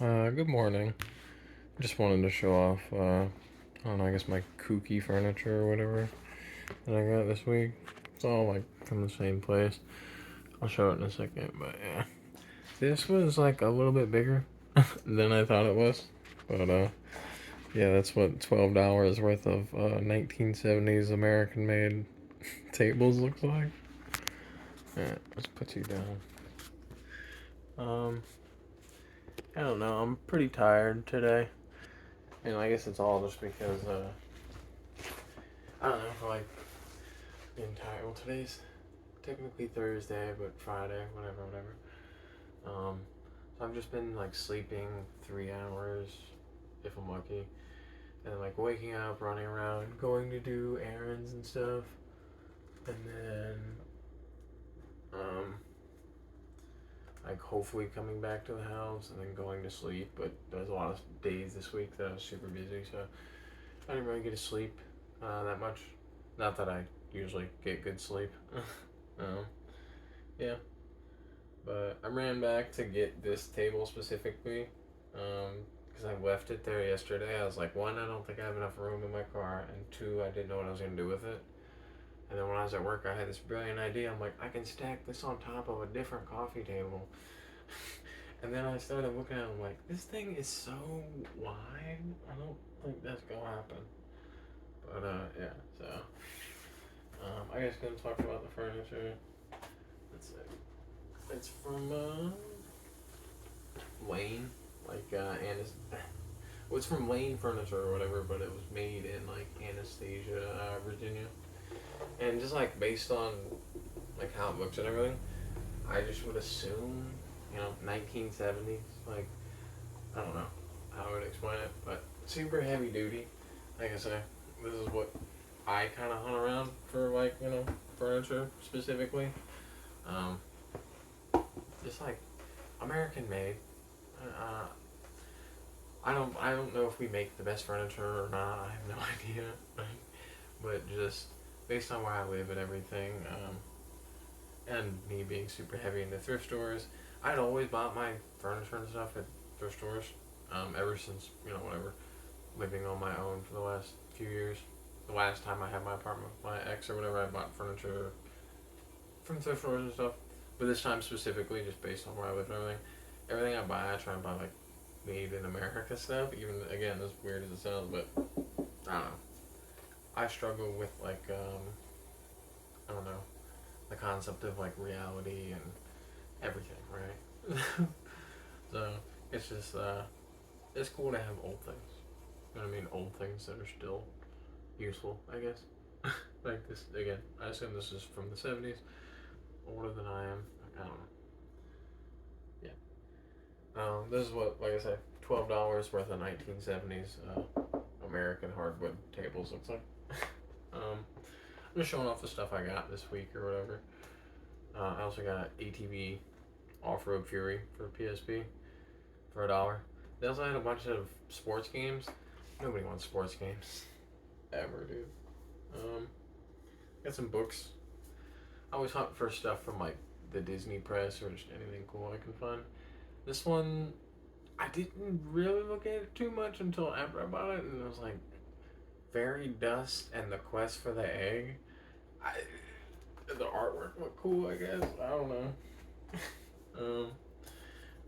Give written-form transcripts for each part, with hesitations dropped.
Good morning. Just wanted to show off, I don't know, I guess my kooky furniture or whatever that I got this week. It's all like from the same place. I'll show it in a second, but yeah. This was like a little bit bigger than I thought it was. But yeah, that's what $12 worth of 1970s American made tables looks like. Yeah, let's put you down. Um, I don't know, I'm pretty tired today. And I guess it's all just because, I don't know, like the entire well today's technically Thursday, but Friday, whatever. So I've just been like sleeping 3 hours if I'm lucky, and then like waking up, running around, going to do errands and stuff, and then um like hopefully coming back to the house and then going to sleep. But there's a lot of days this week that I was super busy, so I didn't really get to sleep that much. Not that I usually get good sleep. um, yeah. But I ran back to get this table specifically because I left it there yesterday. I was like, one, I don't think I have enough room in my car, and two, I didn't know what I was going to do with it. And then when I was at work, I had this brilliant idea. I'm like, I can stack this on top of a different coffee table. And then I started looking at it, I'm like, this thing is so wide. I don't think that's going to happen. But yeah, so I guess going to talk about the furniture. Let's see. It's from Lane, like Anas. Well, it's from Lane Furniture or whatever, but it was made in like Anastasia, Virginia, and just like based on like how it looks and everything, I just would assume 1970s. Like I don't know how I would explain it, but super heavy duty. Like I say, this is what I kind of hunt around for, like furniture specifically. Um, just like American made. Uh, I don't know if we make the best furniture or not. I have no idea. But just based on where I live and everything, and me being super heavy into thrift stores, I'd always bought my furniture and stuff at thrift stores. Ever since whatever, living on my own for the last few years. The last time I had my apartment with my ex or whatever, I bought furniture from thrift stores and stuff. But this time specifically, just based on where I live and everything, everything I buy, I try and buy like made in America stuff. Even again, as weird as it sounds, but I don't know. I struggle with like I don't know, the concept of like reality and everything, right? So it's just it's cool to have old things. You know what I mean? Old things that are still useful, I guess. Like this again. I assume this is from the '70s, older than I am. I don't know. Yeah. This is what, like I said, $12 worth of 1970s American hardwood tables looks like. I'm just showing off the stuff I got this week or whatever. I also got ATV Off Road Fury for PSP for $1. They also had a bunch of sports games. Nobody wants sports games ever, dude. Got some books. I always hunt for stuff from like the Disney Press or just anything cool I can find. This one, I didn't really look at it too much until after I bought it, and it was like Fairy Dust and the Quest for the Egg. I, the artwork looked cool, I guess. I don't know. um,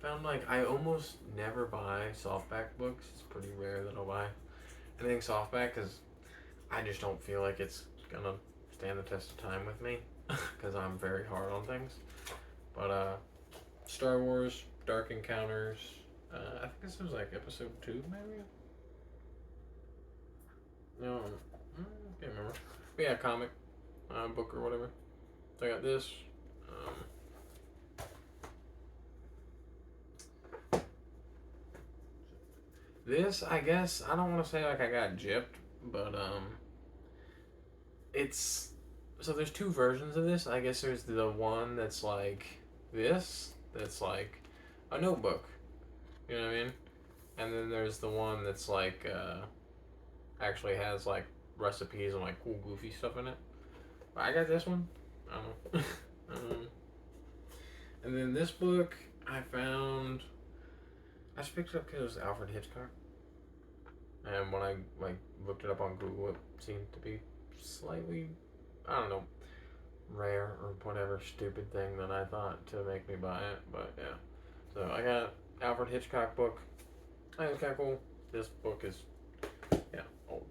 Found like I almost never buy softback books. It's pretty rare that I'll buy anything softback because I just don't feel like it's gonna stand the test of time with me because I'm very hard on things. But Star Wars Dark Encounters. I think this was like episode 2, maybe. No, I can't remember. But yeah, comic book or whatever. So I got this. Um, this, I guess, I don't want to say like I got gypped, but it's so there's two versions of this. I guess there's the one that's like this, that's like a notebook. You know what I mean? And then there's the one that's like actually has like recipes and like cool goofy stuff in it. But I got this one. I don't know. um, and then this book I found. I just picked it up because it was Alfred Hitchcock. And when I like looked it up on Google, it seemed to be slightly, I don't know, rare or whatever stupid thing that I thought to make me buy it. But yeah, so I got Alfred Hitchcock book. I think it's kind of cool. This book is old.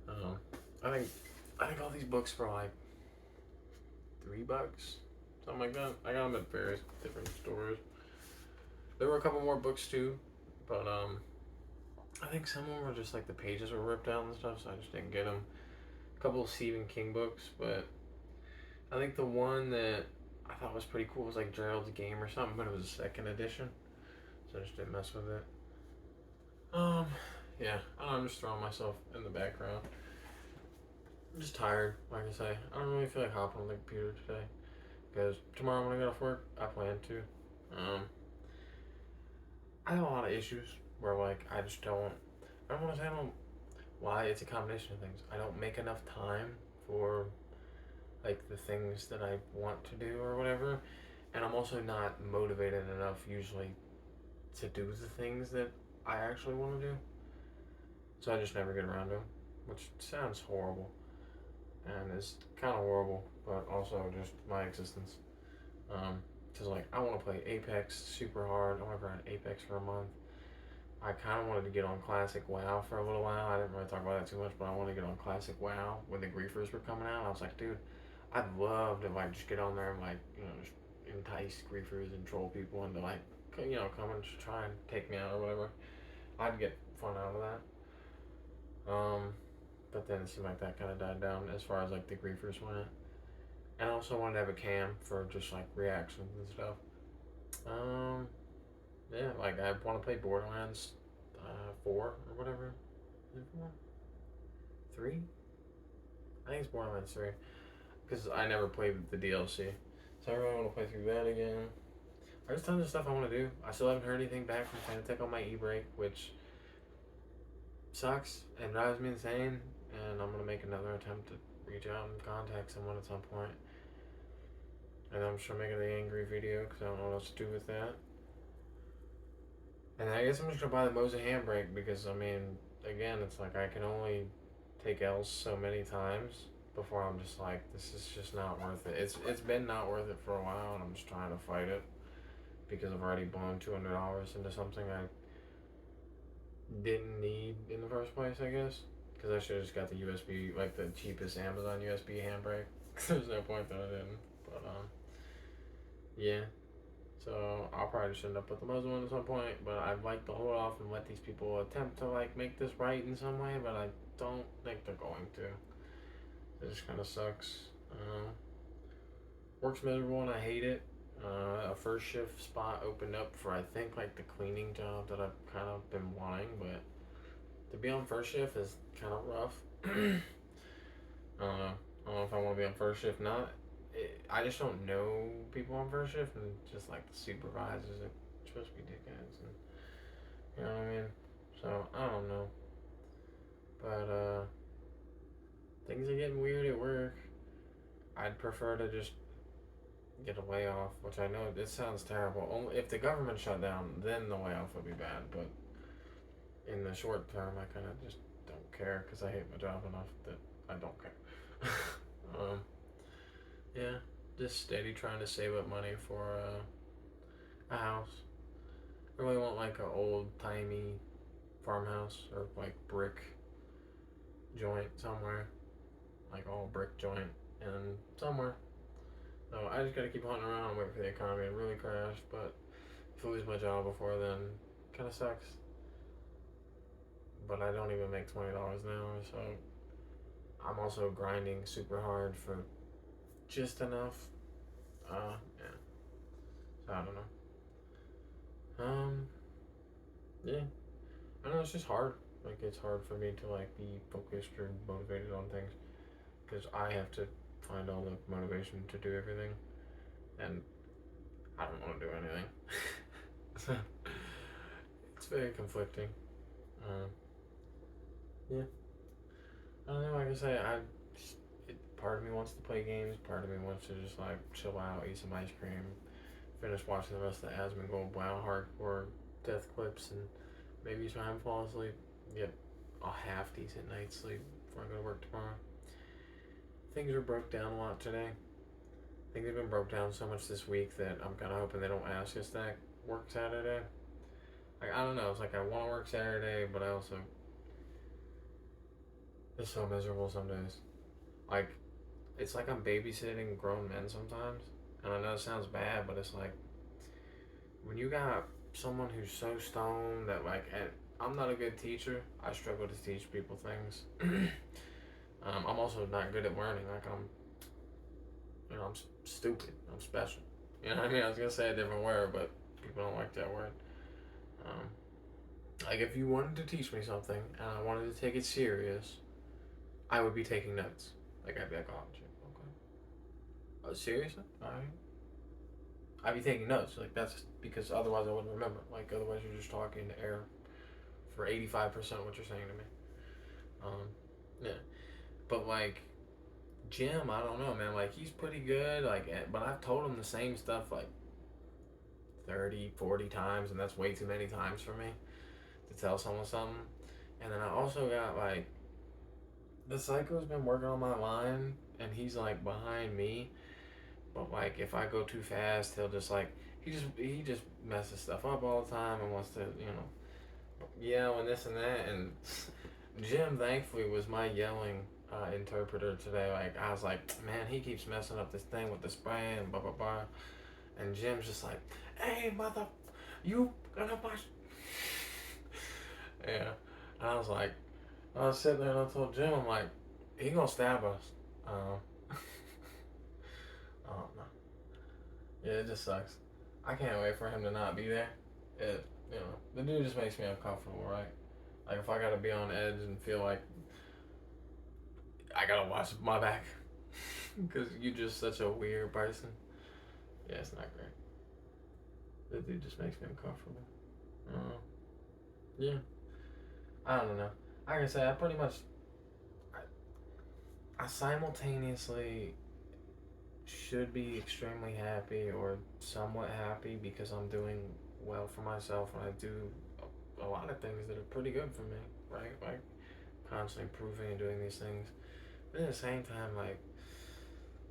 Um, I think all these books were like $3, something like that. I got them at various different stores. There were a couple more books too, but I think some of them were just like the pages were ripped out and stuff, so I just didn't get them. A couple of Stephen King books, but I think the one that I thought was pretty cool was like Gerald's Game or something, but it was a second edition, so I just didn't mess with it. Yeah, I'm just throwing myself in the background. I'm just tired, like I say. I don't really feel like hopping on the computer today, because tomorrow when I get off work, I plan to. Um, I have a lot of issues where like I just don't. I don't want to say I don't. Why? It's a combination of things. I don't make enough time for like the things that I want to do or whatever, and I'm also not motivated enough usually to do the things that I actually want to do. So I just never get around to them, which sounds horrible, and is kind of horrible, but also just my existence. Because like I want to play Apex super hard. I want to grind Apex for a month. I kind of wanted to get on Classic WoW for a little while. I didn't really talk about that too much, but I wanted to get on Classic WoW when the griefers were coming out. I was like, dude, I'd love to like just get on there and like just entice griefers and troll people into like come and just try and take me out or whatever. I'd get fun out of that. But then it seemed like that kind of died down as far as like the griefers went. And I also wanted to have a cam for just like reactions and stuff. Um, yeah, like I want to play Borderlands 4 or whatever. Is it 4? 3? I think it's Borderlands 3. Because I never played the DLC. So I really want to play through that again. There's tons of stuff I want to do. I still haven't heard anything back from Fanatec on my e-break, which sucks and drives me insane. And I'm going to make another attempt to reach out and contact someone at some point. And I'm sure making the angry video because I don't know what else to do with that. And I guess I'm just going to buy the Moza handbrake because, I mean, again, it's like I can only take L's so many times before I'm just like, this is just not worth it. It's been not worth it for a while, and I'm just trying to fight it because I've already blown $200 into something I didn't need in the first place, I guess. Because I should have just got the USB, like the cheapest Amazon USB handbrake. There's no point that I didn't. But, yeah. So I'll probably just end up with the Moza one at some point, but I'd like to hold off and let these people attempt to like make this right in some way, but I don't think they're going to. It just kind of sucks. Work's miserable and I hate it. A first shift spot opened up for I think like the cleaning job that I've kind of been wanting, but to be on first shift is kind of rough. I don't know if I want to be on first shift. I just don't know people on first shift, and just like the supervisors are supposed to be dickheads, and you know what I mean. So I don't know, but things are getting weird at work. I'd prefer to just get a layoff, which I know this sounds terrible. Only if the government shut down, then the layoff would be bad. But in the short term, I kind of just don't care because I hate my job enough that I don't care. um, yeah, just steady trying to save up money for a house. I really want like an old timey farmhouse or like brick joint somewhere, like all brick joint and somewhere. So I just gotta keep hunting around and wait for the economy to really crash. But if I lose my job before then, kind of sucks. But I don't even make $20 an hour, so I'm also grinding super hard for just enough. Yeah. So I don't know. Yeah. I don't know. It's just hard. Like it's hard for me to like be focused or motivated on things because I have to find all the motivation to do everything, and I don't want to do anything. So it's very conflicting. Um, yeah. I don't know. Like I say, part of me wants to play games. Part of me wants to just like chill out, eat some ice cream, finish watching the rest of the Asmongold WoW hardcore death clips and maybe try and fall asleep. Get a half decent night's sleep before I go to work tomorrow. Things are broke down a lot today. Things have been broke down so much this week that I'm kind of hoping they don't ask us to work Saturday. Like, I don't know. It's like I want to work Saturday, but I also it's so miserable some days. Like, it's like I'm babysitting grown men sometimes. And I know it sounds bad, but it's like when you got someone who's so stoned that like, and I'm not a good teacher. I struggle to teach people things. I'm also not good at learning. Like I'm stupid. I'm special. You know what I mean? I was gonna say a different word, but people don't like that word. Um, like if you wanted to teach me something and I wanted to take it serious, I would be taking notes. Like I'd be like, oh, shit, okay. Oh, seriously? All right. I'd be taking notes. Like that's because otherwise I wouldn't remember. Like otherwise you're just talking to air for 85% of what you're saying to me. Yeah. But like Jim, I don't know, man. Like he's pretty good. Like, but I've told him the same stuff like 30, 40 times, and that's way too many times for me to tell someone something. And then I also got like the psycho's been working on my line, and he's like behind me. But like if I go too fast, he'll just like he just messes stuff up all the time and wants to yell and this and that. And Jim thankfully was my yelling interpreter today. Like I was like, man, he keeps messing up this thing with the spray and blah blah blah. And Jim's just like, hey mother, you gonna watch? Yeah. And I was sitting there and I told Jim, I'm like, he gonna stab us. I don't know. Yeah, it just sucks. I can't wait for him to not be there. The dude just makes me uncomfortable, right? Like if I gotta be on edge and feel like I gotta watch my back because you're just such a weird person. Yeah, it's not great. The dude just makes me uncomfortable. Yeah, I don't know. Like I said, I simultaneously should be extremely happy or somewhat happy because I'm doing well for myself and I do a lot of things that are pretty good for me, right? Like constantly improving and doing these things. But at the same time, like,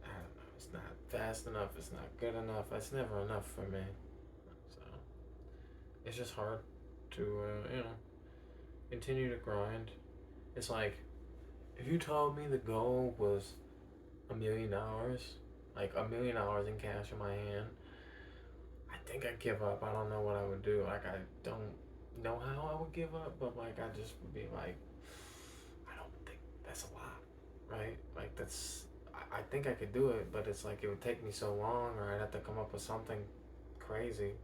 I don't know, it's not fast enough, it's not good enough, it's never enough for me. So it's just hard to, continue to grind. It's like, if you told me the goal was $1 million, like $1 million in cash in my hand, I think I'd give up. I don't know what I would do. Like I don't know how I would give up, but like I just would be like, I don't think that's a lot, right? Like I think I could do it, but it's like it would take me so long, or I'd have to come up with something crazy.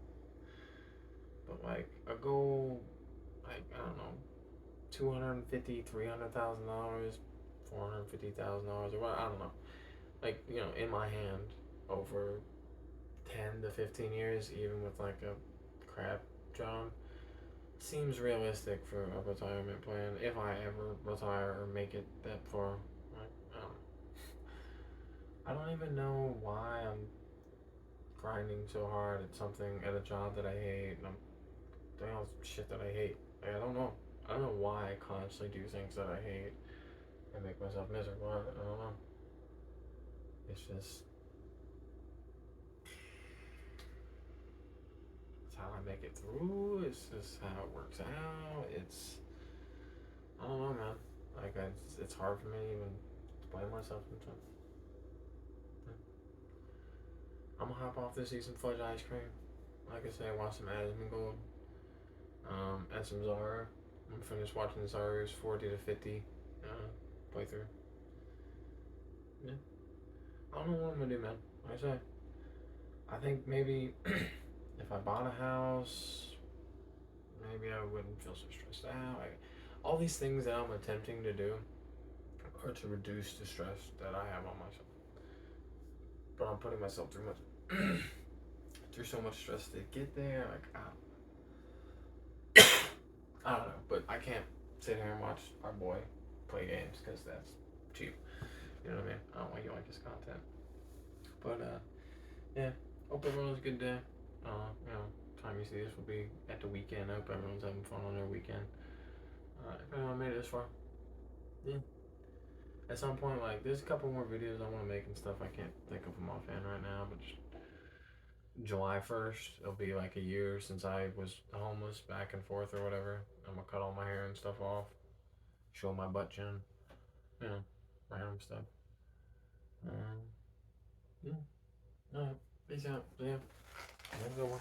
But like a goal, like I don't know, $250,000, $300,000, $450,000, or what? I don't know. Like in my hand over 10 to 15 years, even with like a crap job, seems realistic for a retirement plan if I ever retire or make it that far. Like, I don't even know why I'm grinding so hard at a job that I hate, and I'm doing all this shit that I hate. Like, I don't know. I don't know why I constantly do things that I hate and make myself miserable. I don't know. It's just it's how I make it through. It's just how it works out. I don't know, man. Like it's hard for me to even blame myself sometimes. I'm gonna hop off this, eat some fudge ice cream. Like I said, watch some Asmongold, and some Zara. I'm gonna finish watching Zara's 40 to 50 playthrough. Yeah. I don't know what I'm gonna do, man. Like I say, I think maybe if I bought a house, maybe I wouldn't feel so stressed out. Like, all these things that I'm attempting to do are to reduce the stress that I have on myself. But I'm putting myself through through so much stress to get there. Like I don't know, but I can't sit here and watch our boy play games because that's cheap. You know what I mean? I don't want you like his content. But yeah. Hope everyone has a good day. time you see this will be at the weekend. I hope everyone's having fun on their weekend. If anyone made it this far, yeah. At some point, like, there's a couple more videos I want to make and stuff. I can't think of them offhand right now, but just July 1st, it'll be like a year since I was homeless back and forth or whatever. I'm gonna cut all my hair and stuff off, show my butt chin, you know, random stuff. Um, yeah. Alright, peace out. Yeah. Have a good one.